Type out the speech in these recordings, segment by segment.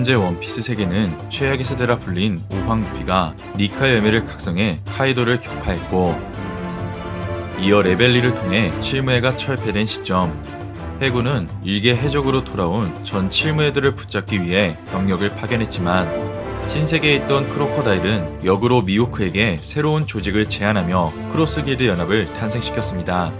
현재 원피스 세계는 최악의 세대라 불린 오황 루피가 니카의 열매를 각성해 카이도를 격파했고, 이어 레벨리를 통해 칠무회가 철폐된 시점, 해군은 일개 해적으로 돌아온 전 칠무회들을 붙잡기 위해 병력을 파견했지만 신세계에 있던 크로코다일은 역으로 미호크에게 새로운 조직을 제안하며 크로스길드 연합을 탄생시켰습니다.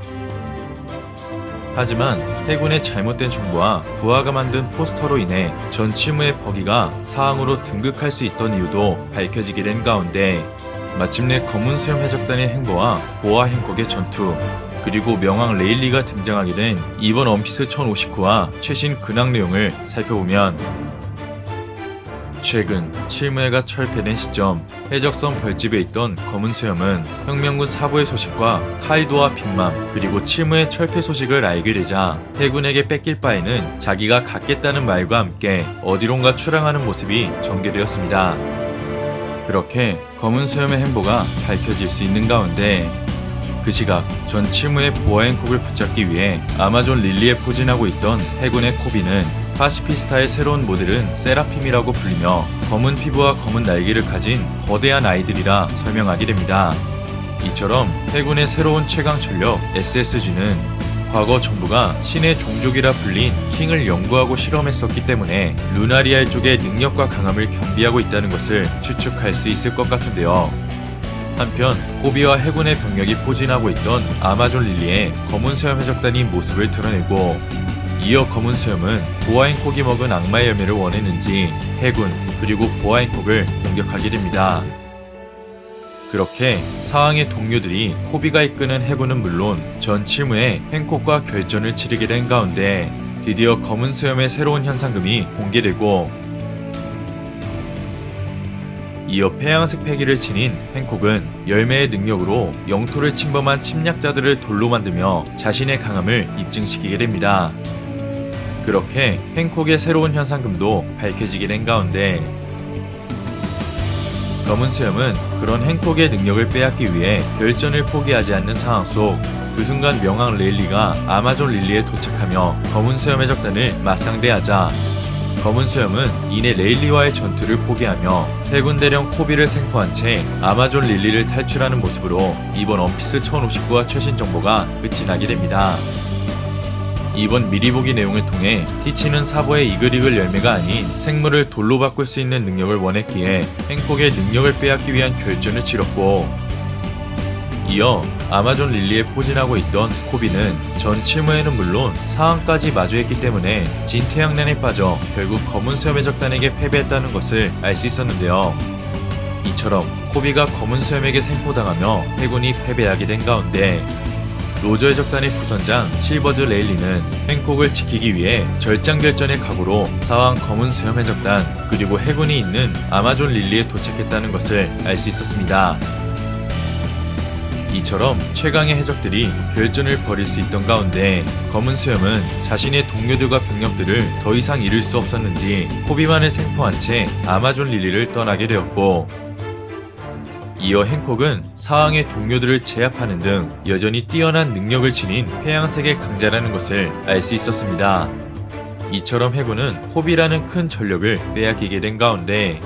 하지만 해군의 잘못된 정보와 부하가 만든 포스터로 인해 전 칠무의 버기가 사항으로 등극할 수 있던 이유도 밝혀지게 된 가운데, 마침내 검은 수염 해적단의 행보와 보아 행콕의 전투, 그리고 명왕 레일리가 등장하게 된 이번 원피스 1059와 최신 근황 내용을 살펴보면, 최근 칠무회가 철폐된 시점, 해적섬 별집에 있던 검은 수염은 혁명군 사부의 소식과 카이도와 빅맘 그리고 칠무회 철폐 소식을 알게 되자 해군에게 뺏길 바에는 자기가 갖겠다는 말과 함께 어디론가 출항하는 모습이 전개되었습니다. 그렇게 검은 수염의 행보가 밝혀질 수 있는 가운데, 그 시각 전 칠무의 보아 행콕을 붙잡기 위해 아마존 릴리에 포진하고 있던 해군의 코비는 파시피스타의 새로운 모델은 세라핌이라고 불리며 검은 피부와 검은 날개를 가진 거대한 아이들이라 설명하게 됩니다. 이처럼 해군의 새로운 최강 전력 SSG는 과거 정부가 신의 종족이라 불린 킹을 연구하고 실험했었기 때문에 루나리알 쪽의 능력과 강함을 겸비하고 있다는 것을 추측할 수 있을 것 같은데요. 한편 코비와 해군의 병력이 포진하고 있던 아마존 릴리의 검은 수염 해적단이 모습을 드러내고, 이어 검은 수염은 보아 행콕이 먹은 악마의 열매를 원했는지 해군 그리고 보아 행콕을 공격하게 됩니다. 그렇게 사왕의 동료들이 코비가 이끄는 해군은 물론 전 칠무에 행콕과 결전을 치르게 된 가운데, 드디어 검은 수염의 새로운 현상금이 공개되고, 이어 폐양색 패기를 지닌 행콕은 열매의 능력으로 영토를 침범한 침략자들을 돌로 만들며 자신의 강함을 입증시키게 됩니다. 그렇게 행콕의 새로운 현상금도 밝혀지게 된 가운데, 검은 수염은 그런 행콕의 능력을 빼앗기 위해 결전을 포기하지 않는 상황 속, 그 순간 명왕 레일리가 아마존 릴리에 도착하며 검은 수염 해적단을 맞상대하자 검은 수염은 이내 레일리와의 전투를 포기하며 해군 대령 코비를 생포한 채 아마존 릴리를 탈출하는 모습으로 이번 원피스 1059화 최신 정보가 끝이 나게 됩니다. 이번 미리보기 내용을 통해 티치는 사보의 이글이글 열매가 아닌 생물을 돌로 바꿀 수 있는 능력을 원했기에 행콕의 능력을 빼앗기 위한 결전을 치렀고, 이어 아마존 릴리에 포진하고 있던 코비는 전 칠무에는 물론 사항까지 마주했기 때문에 진태양난에 빠져 결국 검은 수염 해적단에게 패배했다는 것을 알 수 있었는데요. 이처럼 코비가 검은 수염에게 생포당하며 해군이 패배하게 된 가운데, 로저 해적단의 부선장 실버즈 레일리는 행콕을 지키기 위해 절장결전의 각오로 사왕 검은 수염 해적단 그리고 해군이 있는 아마존 릴리에 도착했다는 것을 알 수 있었습니다. 이처럼 최강의 해적들이 결전을 벌일 수 있던 가운데, 검은 수염은 자신의 동료들과 병력들을 더 이상 잃을 수 없었는지 코비만을 생포한 채 아마존 릴리를 떠나게 되었고, 이어 행콕은 사왕의 동료들을 제압하는 등 여전히 뛰어난 능력을 지닌 폐양색의 강자라는 것을 알 수 있었습니다. 이처럼 해군은 코비라는 큰 전력을 빼앗기게 된 가운데,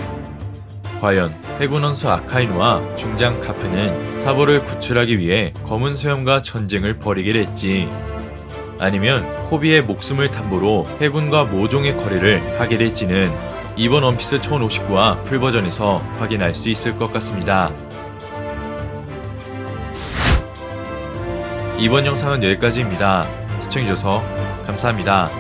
과연 해군 원수 아카이누와 중장 카프는 사보를 구출하기 위해 검은 수염과 전쟁을 벌이게 될지, 아니면 코비의 목숨을 담보로 해군과 모종의 거래를 하게 될지는 이번 원피스 1059화 풀버전에서 확인할 수 있을 것 같습니다. 이번 영상은 여기까지입니다. 시청해주셔서 감사합니다.